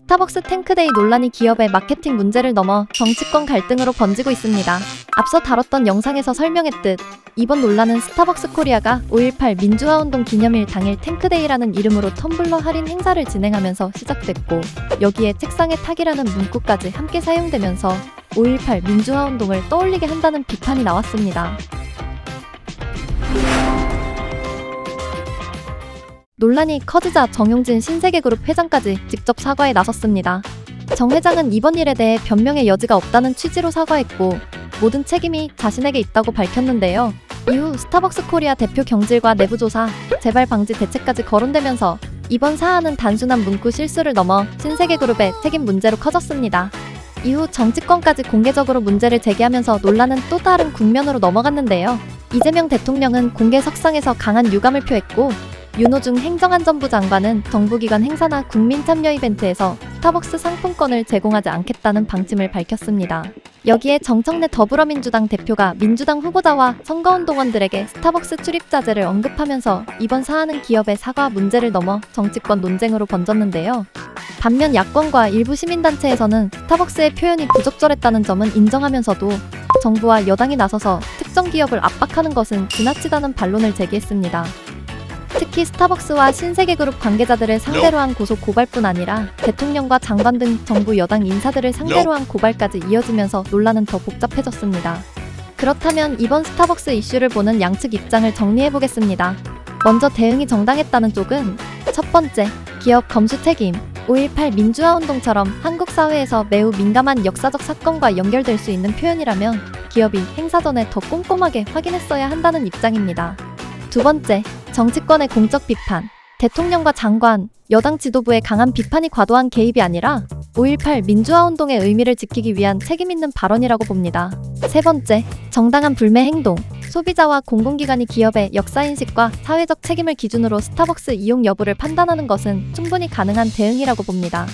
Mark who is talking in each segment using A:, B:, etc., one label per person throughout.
A: 스타벅스 탱크데이 논란이 기업의 마케팅 문제를 넘어 정치권 갈등으로 번지고 있습니다. 앞서 다뤘던 영상에서 설명했듯 이번 논란은 스타벅스 코리아가 5.18 민주화운동 기념일 당일 탱크데이라는 이름으로 텀블러 할인 행사를 진행하면서 시작됐고, 여기에 책상에 탁이라는 문구까지 함께 사용되면서 5.18 민주화운동을 떠올리게 한다는 비판이 나왔습니다. 논란이 커지자 정용진 신세계그룹 회장까지 직접 사과에 나섰습니다. 정 회장은 이번 일에 대해 변명의 여지가 없다는 취지로 사과했고, 모든 책임이 자신에게 있다고 밝혔는데요. 이후 스타벅스 코리아 대표 경질과 내부조사, 재발 방지 대책까지 거론되면서 이번 사안은 단순한 문구 실수를 넘어 신세계그룹의 책임 문제로 커졌습니다. 이후 정치권까지 공개적으로 문제를 제기하면서 논란은 또 다른 국면으로 넘어갔는데요. 이재명 대통령은 공개 석상에서 강한 유감을 표했고, 윤호중 행정안전부 장관은 정부기관 행사나 국민 참여 이벤트에서 스타벅스 상품권을 제공하지 않겠다는 방침을 밝혔습니다. 여기에 정청래 더불어민주당 대표가 민주당 후보자와 선거운동원들에게 스타벅스 출입 자제를 언급하면서 이번 사안은 기업의 사과 문제를 넘어 정치권 논쟁으로 번졌는데요. 반면 야권과 일부 시민단체에서는 스타벅스의 표현이 부적절했다는 점은 인정하면서도 정부와 여당이 나서서 특정 기업을 압박하는 것은 지나치다는 반론을 제기했습니다. 특히 스타벅스와 신세계그룹 관계자들을 상대로 한 고소 고발뿐 아니라 대통령과 장관 등 정부 여당 인사들을 상대로 한 고발까지 이어지면서 논란은 더 복잡해졌습니다. 그렇다면 이번 스타벅스 이슈를 보는 양측 입장을 정리해보겠습니다. 먼저 대응이 정당했다는 쪽은 첫 번째, 기업 검수 책임. 5.18 민주화운동처럼 한국 사회에서 매우 민감한 역사적 사건과 연결될 수 있는 표현이라면 기업이 행사 전에 더 꼼꼼하게 확인했어야 한다는 입장입니다. 두 번째, 정치권의 공적 비판. 대통령과 장관, 여당 지도부의 강한 비판이 과도한 개입이 아니라 5.18 민주화운동의 의미를 지키기 위한 책임있는 발언이라고 봅니다. 세 번째, 정당한 불매 행동. 소비자와 공공기관이 기업의 역사인식과 사회적 책임을 기준으로 스타벅스 이용 여부를 판단하는 것은 충분히 가능한 대응이라고 봅니다.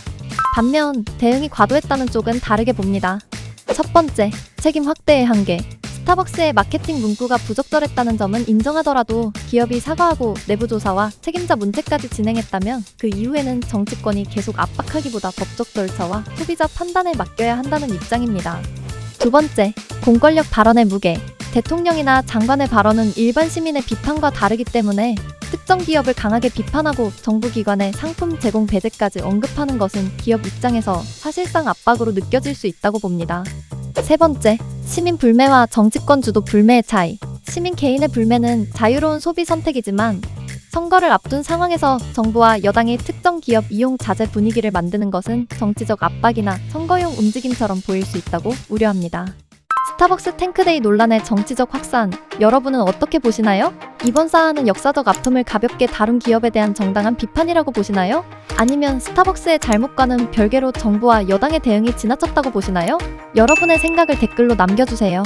A: 반면 대응이 과도했다는 쪽은 다르게 봅니다. 첫 번째, 책임 확대의 한계. 스타벅스의 마케팅 문구가 부적절했다는 점은 인정하더라도 기업이 사과하고 내부조사와 책임자 문제까지 진행했다면 그 이후에는 정치권이 계속 압박하기보다 법적 절차와 소비자 판단에 맡겨야 한다는 입장입니다. 두 번째, 공권력 발언의 무게. 대통령이나 장관의 발언은 일반 시민의 비판과 다르기 때문에 특정 기업을 강하게 비판하고 정부기관의 상품 제공 배제까지 언급하는 것은 기업 입장에서 사실상 압박으로 느껴질 수 있다고 봅니다. 세 번째, 시민 불매와 정치권 주도 불매의 차이. 시민 개인의 불매는 자유로운 소비 선택이지만 선거를 앞둔 상황에서 정부와 여당이 특정 기업 이용 자제 분위기를 만드는 것은 정치적 압박이나 선거용 움직임처럼 보일 수 있다고 우려합니다. 스타벅스 탱크데이 논란의 정치적 확산, 여러분은 어떻게 보시나요? 이번 사안은 역사적 아픔을 가볍게 다룬 기업에 대한 정당한 비판이라고 보시나요? 아니면 스타벅스의 잘못과는 별개로 정부와 여당의 대응이 지나쳤다고 보시나요? 여러분의 생각을 댓글로 남겨주세요.